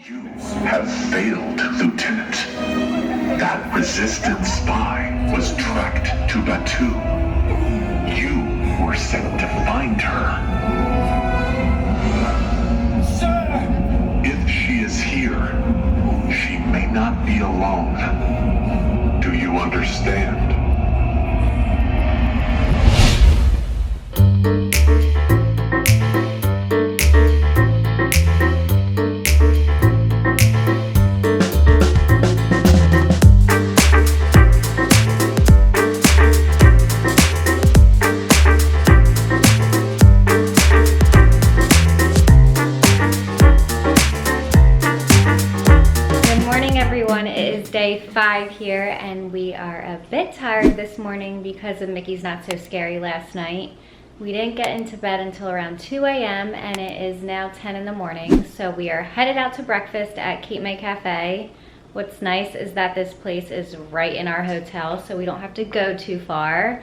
You have failed, Lieutenant. That resistance spy was tracked to Batu. You were sent to find her. Sir! If she is here, she may not be alone. Do you understand? Day 5 here, and we are a bit tired this morning because of Mickey's Not So Scary last night. We didn't get into bed until around 2 a.m. and it is now 10 in the morning, so we are headed out to breakfast at Cape May Cafe. What's nice is that this place is right in our hotel, so we don't have to go too far.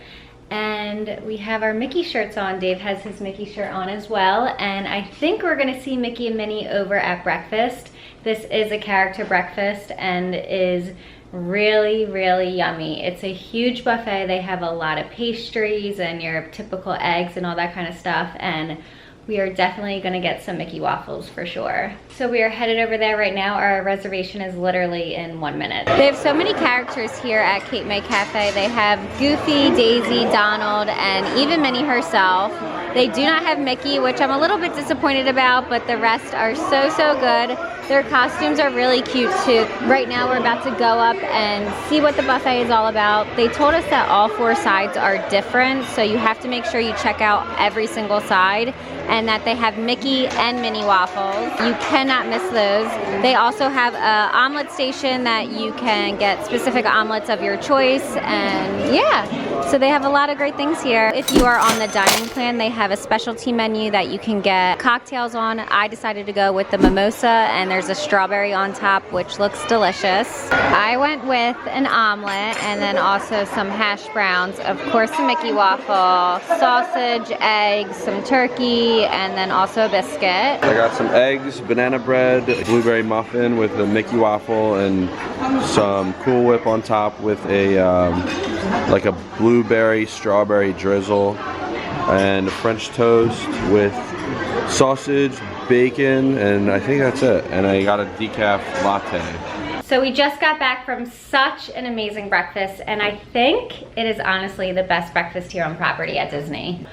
And we have our Mickey shirts on. Dave has his Mickey shirt on as well, and I think we're gonna see Mickey and Minnie over at breakfast. This is a character breakfast and is really, really yummy. It's a huge buffet. They have a lot of pastries and your typical eggs and all that kind of stuff, and we are definitely gonna get some Mickey Waffles for sure. So we are headed over there right now. Our reservation is literally in 1 minute. They have so many characters here at Cape May Cafe. They have Goofy, Daisy, Donald, and even Minnie herself. They do not have Mickey, which I'm a little bit disappointed about, but the rest are so, so good. Their costumes are really cute too. Right now we're about to go up and see what the buffet is all about. They told us that all 4 sides are different, so you have to make sure you check out every single side, and that they have Mickey and Minnie waffles. You cannot miss those. They also have an omelet station that you can get specific omelets of your choice, and yeah, so they have a lot of great things here. If you are on the dining plan, they have a specialty menu that you can get cocktails on. I decided to go with the mimosa, and there's a strawberry on top, which looks delicious. I went with an omelet and then also some hash browns, of course a Mickey waffle, sausage, eggs, some turkey, and then also a biscuit. I got some eggs, banana bread, blueberry muffin with a Mickey waffle, and some Cool Whip on top with a like a blueberry strawberry drizzle, and French toast with sausage, bacon, and I think that's it. And I got a decaf latte. So we just got back from such an amazing breakfast, and I think it is honestly the best breakfast here on property at Disney.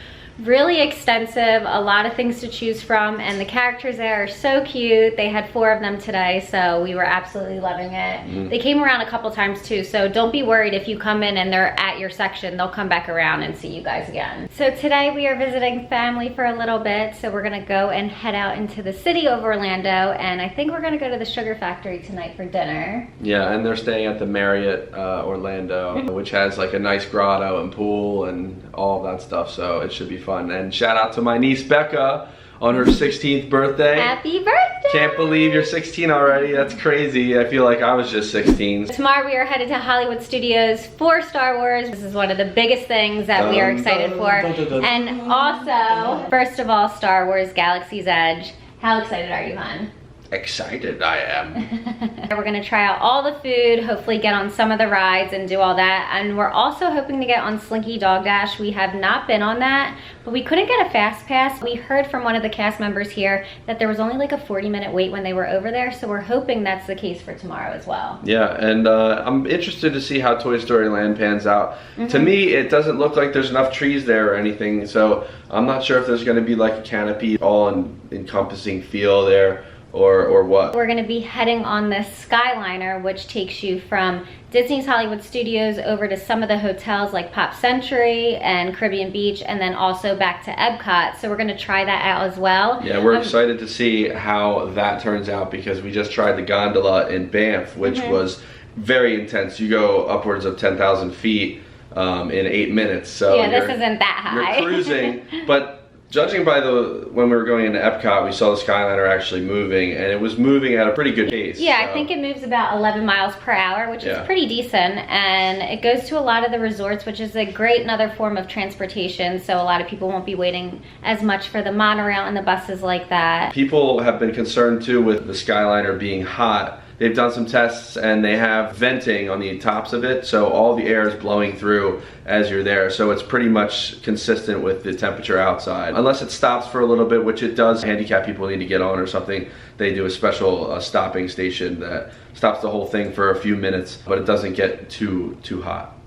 Really extensive, a lot of things to choose from, and the characters there are so cute. They had 4 of them today, so we were absolutely loving it. They came around a couple times too, so don't be worried if you come in and they're at your section. They'll come back around and see you guys again. So today we are visiting family for a little bit, so we're gonna go and head out into the city of Orlando, and I think we're gonna go to the Sugar Factory tonight for dinner. Yeah, and they're staying at the Marriott Orlando, which has like a nice grotto and pool and all of that stuff, so it should be fun. And shout out to my niece Becca on her 16th birthday. Happy birthday! Can't believe you're 16 already. That's crazy. I feel like I was just 16. Tomorrow we are headed to Hollywood Studios for Star Wars. This is one of the biggest things that we are excited for. And also, first of all, Star Wars Galaxy's Edge. How excited are you, hon? Excited I am. We're gonna try out all the food, hopefully get on some of the rides and do all that. And we're also hoping to get on Slinky Dog Dash. We have not been on that, but we couldn't get a fast pass. We heard from one of the cast members here that there was only like a 40-minute wait when they were over there, so we're hoping that's the case for tomorrow as well. Yeah, and I'm interested to see how Toy Story Land pans out. To me, it doesn't look like there's enough trees there or anything, so I'm not sure if there's gonna be like a canopy all-encompassing feel there, or what. We're gonna be heading on this Skyliner, which takes you from Disney's Hollywood Studios over to some of the hotels like Pop Century and Caribbean Beach, and then also back to Epcot. So we're gonna try that out as well. Yeah, we're excited to see how that turns out, because we just tried the gondola in Banff, which was very intense. You go upwards of 10,000 feet in 8 minutes. So yeah, this isn't that high. You're cruising, but Judging by when we were going into Epcot, we saw the Skyliner actually moving, and it was moving at a pretty good pace. Yeah, so. I think it moves about 11 miles per hour, which is pretty decent, and it goes to a lot of the resorts, which is a great another form of transportation, so a lot of people won't be waiting as much for the monorail and the buses like that. People have been concerned too with the Skyliner being hot. They've done some tests and they have venting on the tops of it, so all the air is blowing through as you're there, so it's pretty much consistent with the temperature outside. Unless it stops for a little bit, which it does. Handicapped people need to get on or something, they do a special stopping station that stops the whole thing for a few minutes, but it doesn't get too hot.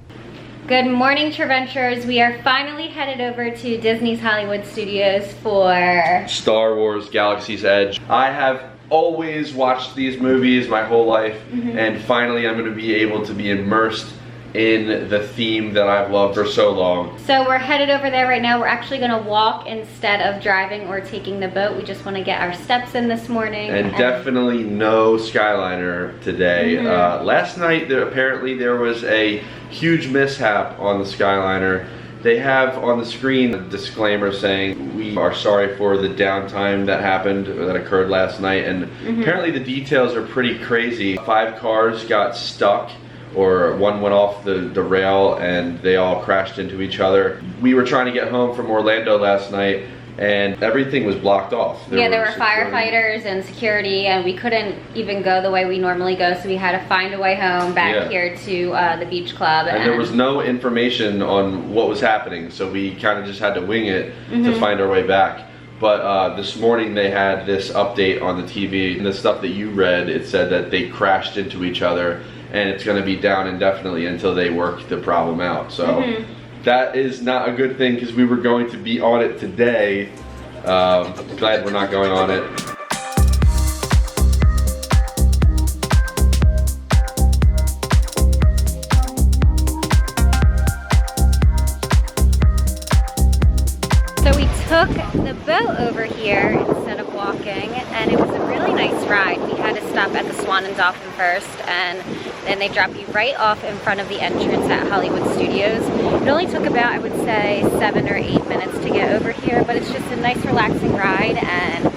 Good morning, Traventures. We are finally headed over to Disney's Hollywood Studios for Star Wars Galaxy's Edge. I have always watched these movies my whole life, and finally I'm going to be able to be immersed in the theme that I've loved for so long. So we're headed over there right now. We're actually going to walk instead of driving or taking the boat. We just want to get our steps in this morning. And definitely no Skyliner today. Last night apparently there was a huge mishap on the Skyliner. They have on the screen a disclaimer saying, we are sorry for the downtime that happened, or that occurred last night, and apparently the details are pretty crazy. 5 cars got stuck, or one went off the rail and they all crashed into each other. We were trying to get home from Orlando last night and everything was blocked off. There were firefighters and security, and we couldn't even go the way we normally go, so we had to find a way home back here to the beach club. And there was no information on what was happening, so we kind of just had to wing it to find our way back. But this morning they had this update on the TV, and the stuff that you read, it said that they crashed into each other, and it's going to be down indefinitely until they work the problem out. So. That is not a good thing because we were going to be on it today. Glad we're not going on it. So we took the boat over here instead of walking, and it was a really nice ride. We had to stop at the Swan and Dolphin first, and then they drop you right off in front of the entrance at Hollywood Studios. It only took about, I would say, 7 or 8 minutes to get over here, but it's just a nice relaxing ride, and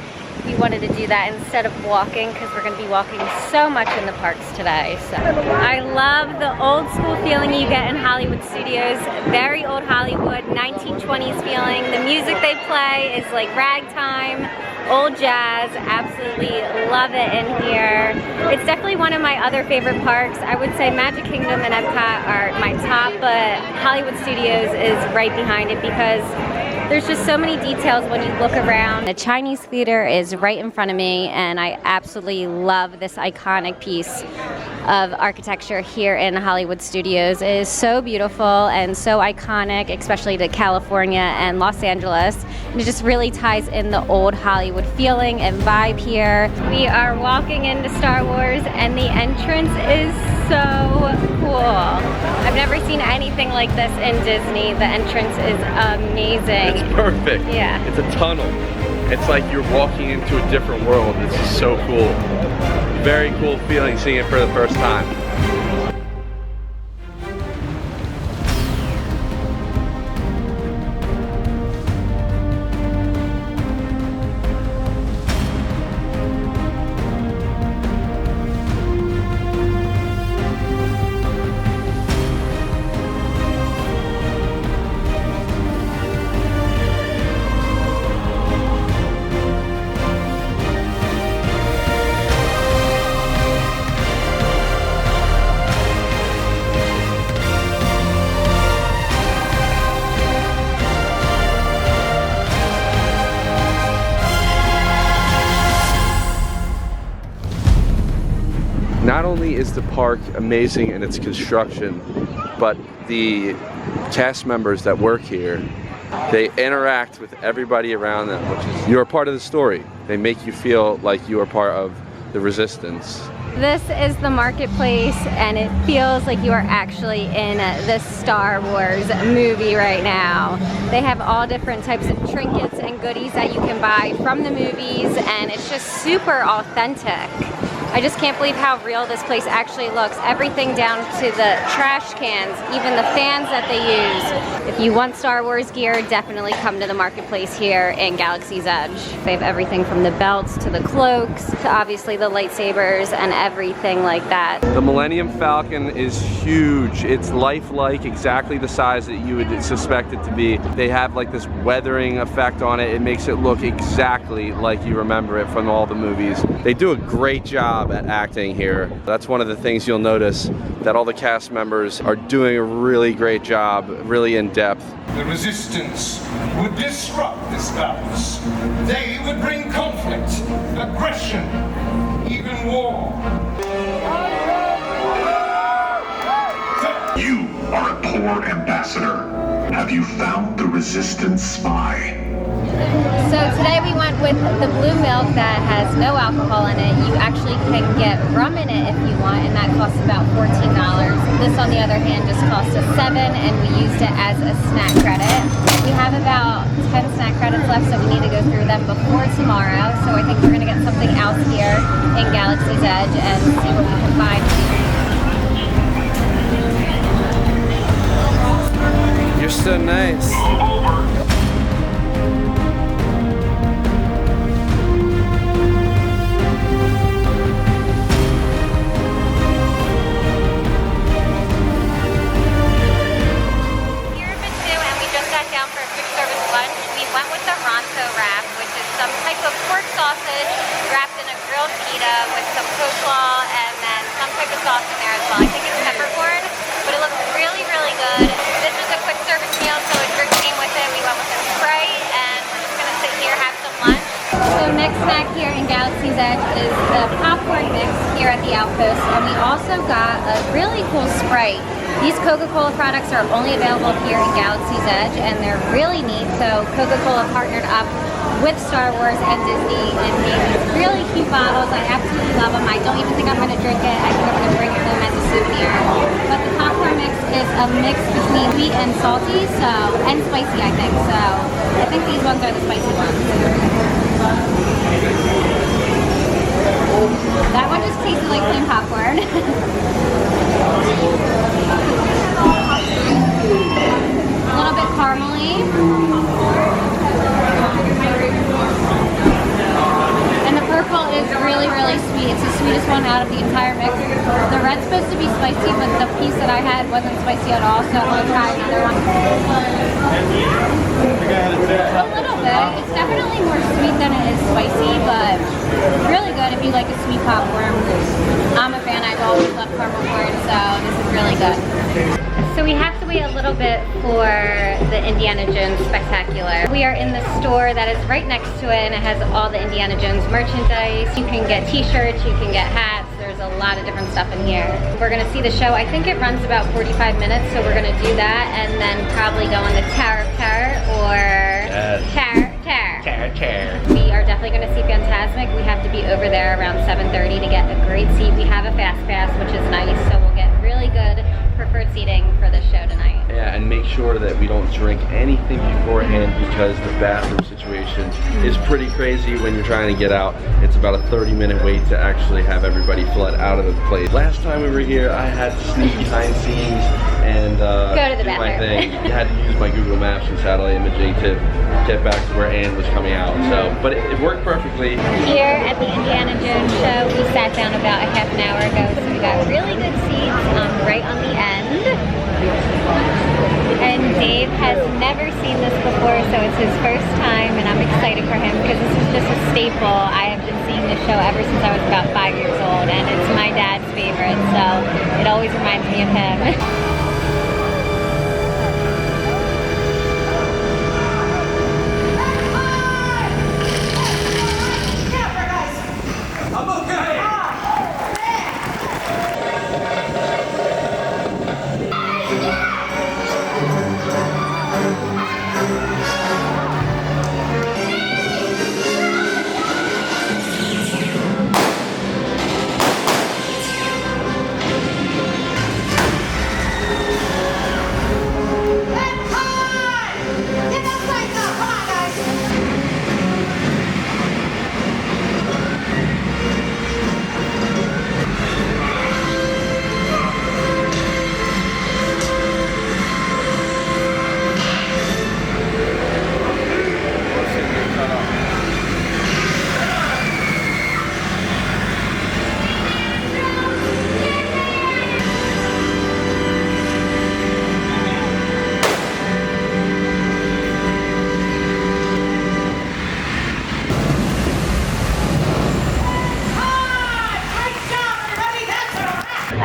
we wanted to do that instead of walking because we're going to be walking so much in the parks today. So I love the old school feeling you get in Hollywood Studios. Very old Hollywood, 1920s feeling. The music they play is like ragtime, old jazz. Absolutely love it in here. It's definitely one of my other favorite parks. I would say Magic Kingdom and Epcot are my top, but Hollywood Studios is right behind it because there's just so many details when you look around. The Chinese theater is right in front of me, and I absolutely love this iconic piece of architecture here in Hollywood Studios. It is so beautiful and so iconic, especially to California and Los Angeles. And it just really ties in the old Hollywood feeling and vibe here. We are walking into Star Wars, and the entrance is so cool. I've never seen anything like this in Disney. The entrance is amazing. It's perfect. Yeah. It's a tunnel. It's like you're walking into a different world. It's just so cool. Very cool feeling seeing it for the first time. Not only is the park amazing in its construction, but the cast members that work here, they interact with everybody around them, which is, you're a part of the story. They make you feel like you are part of the resistance. This is the marketplace, and it feels like you are actually in the Star Wars movie right now. They have all different types of trinkets and goodies that you can buy from the movies, and it's just super authentic. I just can't believe how real this place actually looks. Everything down to the trash cans, even the fans that they use. If you want Star Wars gear, definitely come to the marketplace here in Galaxy's Edge. They have everything from the belts to the cloaks to obviously the lightsabers and everything like that. The Millennium Falcon is huge. It's lifelike, exactly the size that you would suspect it to be. They have like this weathering effect on it. It makes it look exactly like you remember it from all the movies. They do a great job at acting here. That's one of the things you'll notice, that all the cast members are doing a really great job, really in depth. The Resistance would disrupt this balance. They would bring conflict, aggression, even war. You are a poor ambassador. Have you found the Resistance spy? So today we went with the blue milk that has no alcohol in it. You actually can get rum in it if you want, and that costs about $14. This, on the other hand, just cost us $7, and we used it as a snack credit. We have about 10 snack credits left, so we need to go through them before tomorrow. So I think we're gonna get something else here in Galaxy's Edge and see what we can find. You're so nice. Went with the Ronto wrap, which is some type of pork sausage wrapped in a grilled pita with some coleslaw and then some type of sauce in there as well. I think it's peppercorn, but it looks really, really good. This is a quick service meal, so a drink came with it. We went with a Sprite, and we're just gonna sit here, have some lunch. So next snack here in Galaxy's Edge is the popcorn mix here at the Outpost, and we also got a really cool Sprite. These Coca-Cola products are only available here in Galaxy's Edge, and they're really neat. So Coca-Cola partnered up with Star Wars and Disney and made these really cute bottles. I absolutely love them. I don't even think I'm going to drink it. I think I'm going to bring it home as a souvenir. But the popcorn mix is a mix between sweet and salty, and spicy, I think. So I think these ones are the spicy ones. That one just tasted like plain popcorn. A little bit caramely. And the purple is really, really sweet. It's the sweetest one out of the entire mix. The red's supposed to be spicy, but the piece that I had wasn't spicy at all, so I'm going to try another one. A little bit. It's definitely more sweet than it is spicy, but really good if you like a sweet popcorn. I'm a fan. I've always loved caramel corn, so this is really good. So we have to wait a little bit for the Indiana Jones Spectacular. We are in the store that is right next to it, and it has all the Indiana Jones merchandise. You can get t-shirts, you can get hats. There's a lot of different stuff in here. We're gonna see the show. I think it runs about 45 minutes, so we're gonna do that and then probably go on the Tower of Terror or Terror. We are definitely gonna see Fantasmic. We have to be over there around 7:30 to get a great seat. We have a fast pass, which is nice, so we'll get really good preferred seating for the show tonight. Yeah, and make sure that we don't drink anything beforehand, because the bathroom situation is pretty crazy when you're trying to get out. It's about a 30-minute wait to actually have everybody flood out of the place. Last time we were here, I had to sneak behind scenes and go to the do my bathroom. thing. I had to use my Google Maps and satellite imaging to get back to where Anne was coming out. So, but it worked perfectly. Here at the Indiana Jones show, we sat down about a half an hour ago, so we got really good seats right on the end. And Dave has never seen this before, so it's his first time, and I'm excited for him because this is just a staple. I have been seeing this show ever since I was about 5 years old, and it's my dad's favorite, so it always reminds me of him.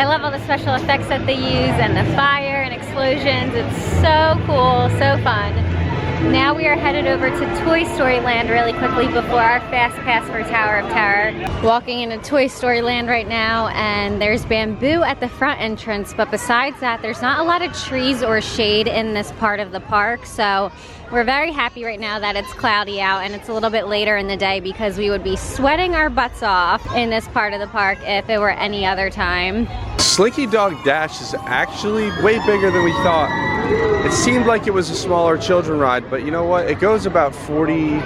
I love all the special effects that they use and the fire and explosions. It's so cool, so fun. Now we are headed over to Toy Story Land really quickly before our fast pass for Tower of Terror. Walking into Toy Story Land right now, and there's bamboo at the front entrance, but besides that, there's not a lot of trees or shade in this part of the park, so we're very happy right now that it's cloudy out and it's a little bit later in the day, because we would be sweating our butts off in this part of the park if it were any other time. Slinky Dog Dash is actually way bigger than we thought. It seemed like it was a smaller children ride, but you know what? It goes about 40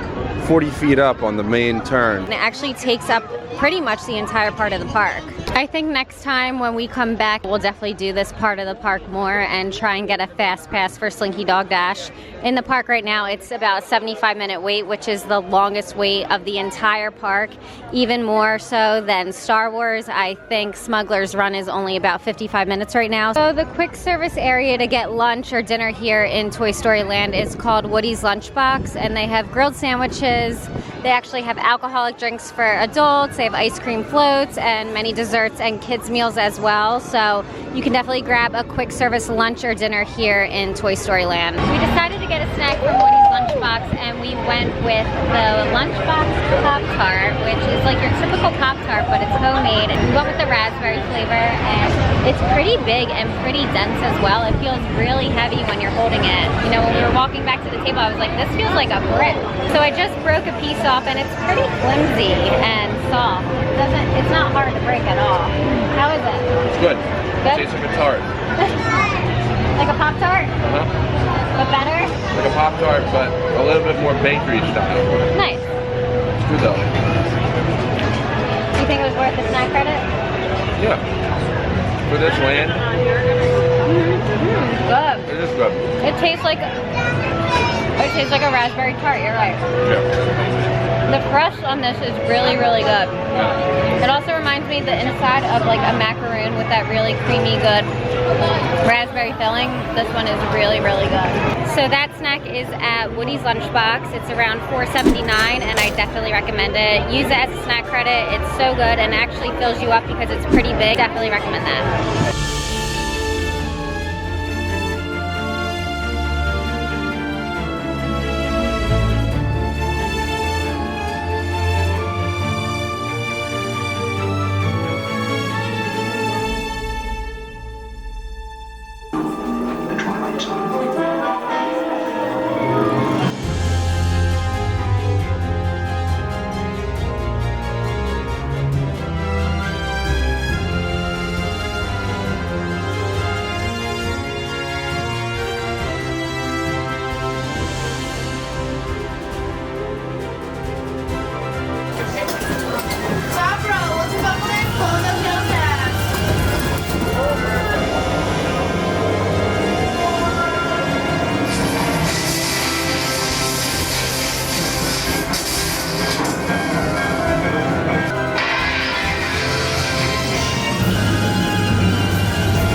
feet up on the main turn. And it actually takes up pretty much the entire part of the park. I think next time when we come back, we'll definitely do this part of the park more and try and get a fast pass for Slinky Dog Dash. In the park right now, it's about a 75-minute wait, which is the longest wait of the entire park, even more so than Star Wars. I think Smuggler's Run is only about 55 minutes right now. So the quick service area to get lunch or dinner here in Toy Story Land is called Woody's Lunchbox, and they have grilled sandwiches. They actually have alcoholic drinks for adults, they have ice cream floats, and many desserts and kids meals as well. So you can definitely grab a quick service lunch or dinner here in Toy Story Land. We decided to get a snack from Woody's Lunchbox, and we went with the Lunchbox Pop-Tart, which is like your typical Pop-Tart, but it's homemade. And we went with the raspberry flavor, and it's pretty big and pretty dense as well. It feels really heavy when you're holding it. You know, when we were walking back to the table, I was like, this feels like a brick. So I just broke a piece off, and it's pretty flimsy and soft. It's not hard to break at all. How is it? It's good. Good? It tastes like a tart. Like a Pop-Tart? But better? Like a Pop-Tart, but a little bit more bakery style. Nice. It's good though. You think it was worth the snack credit? Yeah. For this land. Good. It is good. It tastes like a raspberry tart, you're right. Yeah. The crust on this is really, really good. Yeah. It also reminds me of the inside of like a macaroon with that really creamy, good raspberry filling. This one is really, really good. So that snack is at Woody's Lunchbox. It's around $4.79, and I definitely recommend it. Use it as a snack credit. It's so good and actually fills you up because it's pretty big. Definitely recommend that.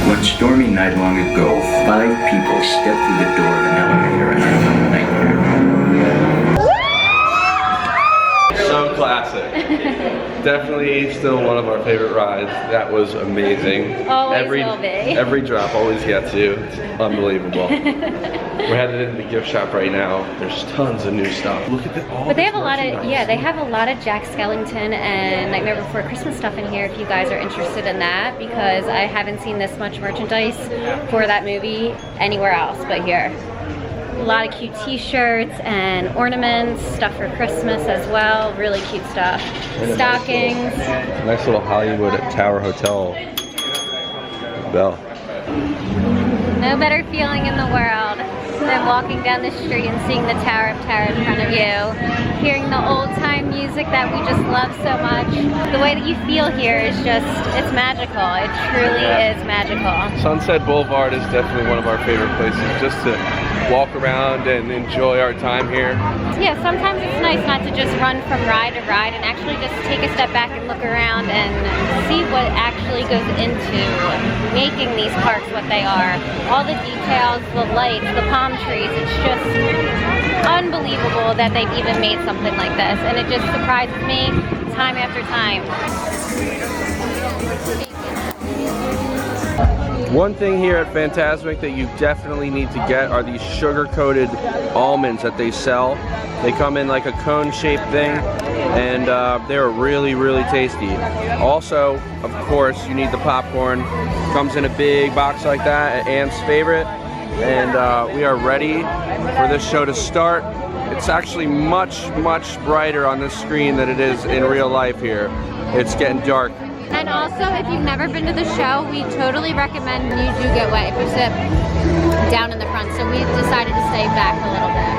One stormy night long ago, 5 people stepped through the door of an elevator and had a nightmare. So classic. Definitely still one of our favorite rides. That was amazing. Always will be. Every drop always gets you. It's unbelievable. We're headed into the gift shop right now. There's tons of new stuff. Look at all. But they have a lot of, yeah, they have a lot of Jack Skellington and Nightmare Before Christmas stuff in here if you guys are interested in that, because I haven't seen this much merchandise for that movie anywhere else but here. A lot of cute t-shirts and ornaments, stuff for Christmas as well. Really cute stuff. Stockings. Nice little Hollywood at Tower Hotel bell. No better feeling in the world than walking down the street and seeing the Tower of Terror in front of you, hearing the old-time music that we just love so much. The way that you feel here is just, it's magical. It truly is magical. Sunset Boulevard is definitely one of our favorite places just to walk around and enjoy our time here. Yeah, sometimes it's nice not to just run from ride to ride and actually just take a step back and look around and see what actually goes into making these parks what they are. All the details, the lights, the palm trees, it's just unbelievable that they've even made something like this, and it just surprises me time after time. One thing here at Fantasmic that you definitely need to get are these sugar-coated almonds that they sell. They come in like a cone-shaped thing, and they're really, really tasty. Also, of course, you need the popcorn. Comes in a big box like that, Anne's favorite. And we are ready for this show to start. It's actually much, much brighter on this screen than it is in real life here. It's getting dark. And also, if you've never been to the show, we totally recommend you do get wet if you sit down in the front. So we decided to stay back a little bit.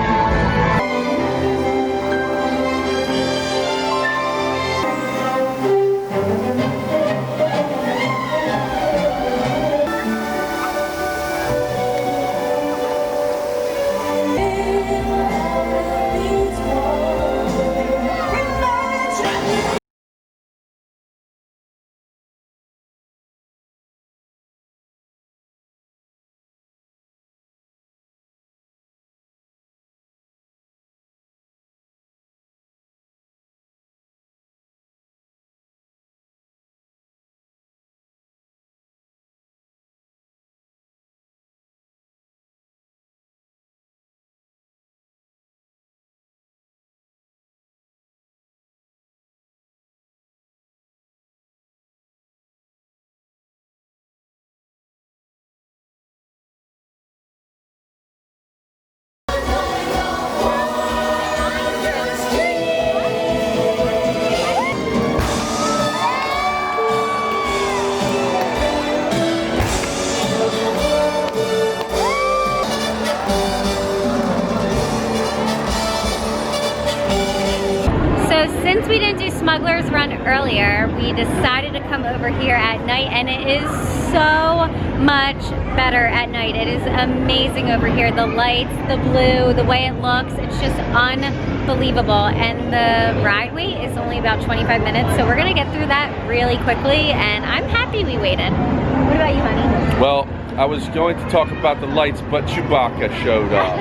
Since we didn't do Smuggler's Run earlier, we decided to come over here at night, and it is so much better at night. It is amazing over here. The lights, the blue, the way it looks, it's just unbelievable. And the ride wait is only about 25 minutes, so we're gonna get through that really quickly, and I'm happy we waited. What about you, honey? Well, I was going to talk about the lights, but Chewbacca showed up.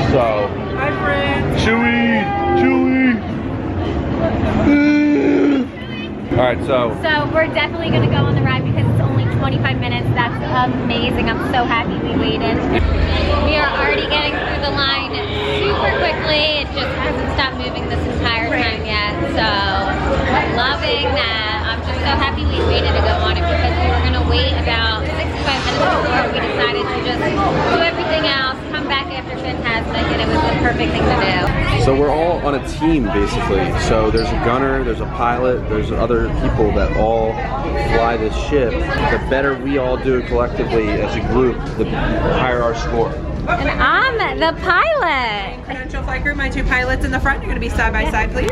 So, Hi, friends. Chewie! Alright, so we're definitely gonna go on the ride because it's only 25 minutes. That's amazing. I'm so happy we waited. We are already getting through the line super quickly. It just hasn't stopped moving this entire time yet. So loving that. I'm just so happy we waited to go on it because we were gonna wait about 65 minutes before we decided to just do everything else, come back after Fantasmic, and it was the perfect thing to do. So we're all on a team basically. So there's a gunner, there's a pilot, there's other people that all fly this ship. The better we all do it collectively as a group, the higher our score. And I'm the pilot. Credential flight crew, my two pilots in the front. You're going to be side by side, please.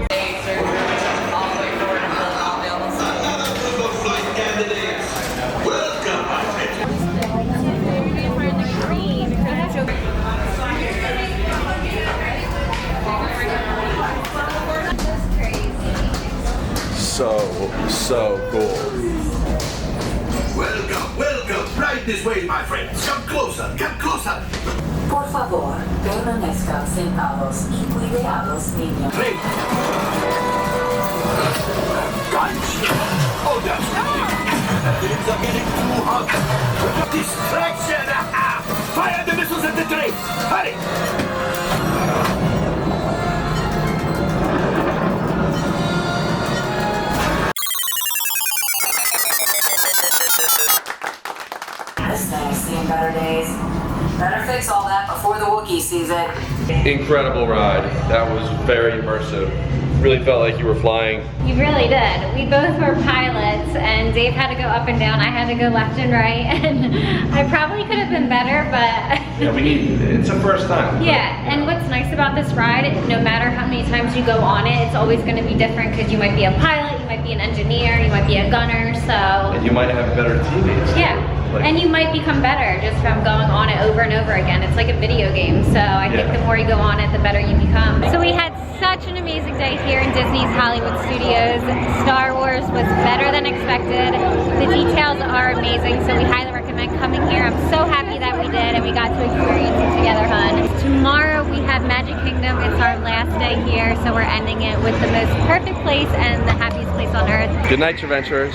So cool. Welcome. Right this way, my friends. Come closer. Por favor, permanezcan sentados y cuidados, niños. Great. Guns. Oh, that's right. Things are getting too hot. Distraction. Fire the missiles at the train. Hurry. This thing's seen better days. Better fix all that before the Wookiee sees it. Incredible ride. That was very immersive. Really felt like you were flying. You really did. We both were pilots, and Dave had to go up and down. I had to go left and right, and I probably could have been better, but Yeah, it's a first time. yeah. And what's nice about this ride, no matter how many times you go on it, it's always going to be different because you might be a pilot, you might be an engineer, you might be a gunner, so And you might have better teammates. yeah. And you might become better just from going on it over and over again. It's like a video game, so I think the more you go on it, the better you become. So we had such an amazing day here in Disney's Hollywood Studios. Star Wars was better than expected. The details are amazing, so we highly recommend coming here. I'm so happy that we did and we got to experience it together, hon. Tomorrow we have Magic Kingdom. It's our last day here, so we're ending it with the most perfect place and the happiest place on earth. Good night, Traventures.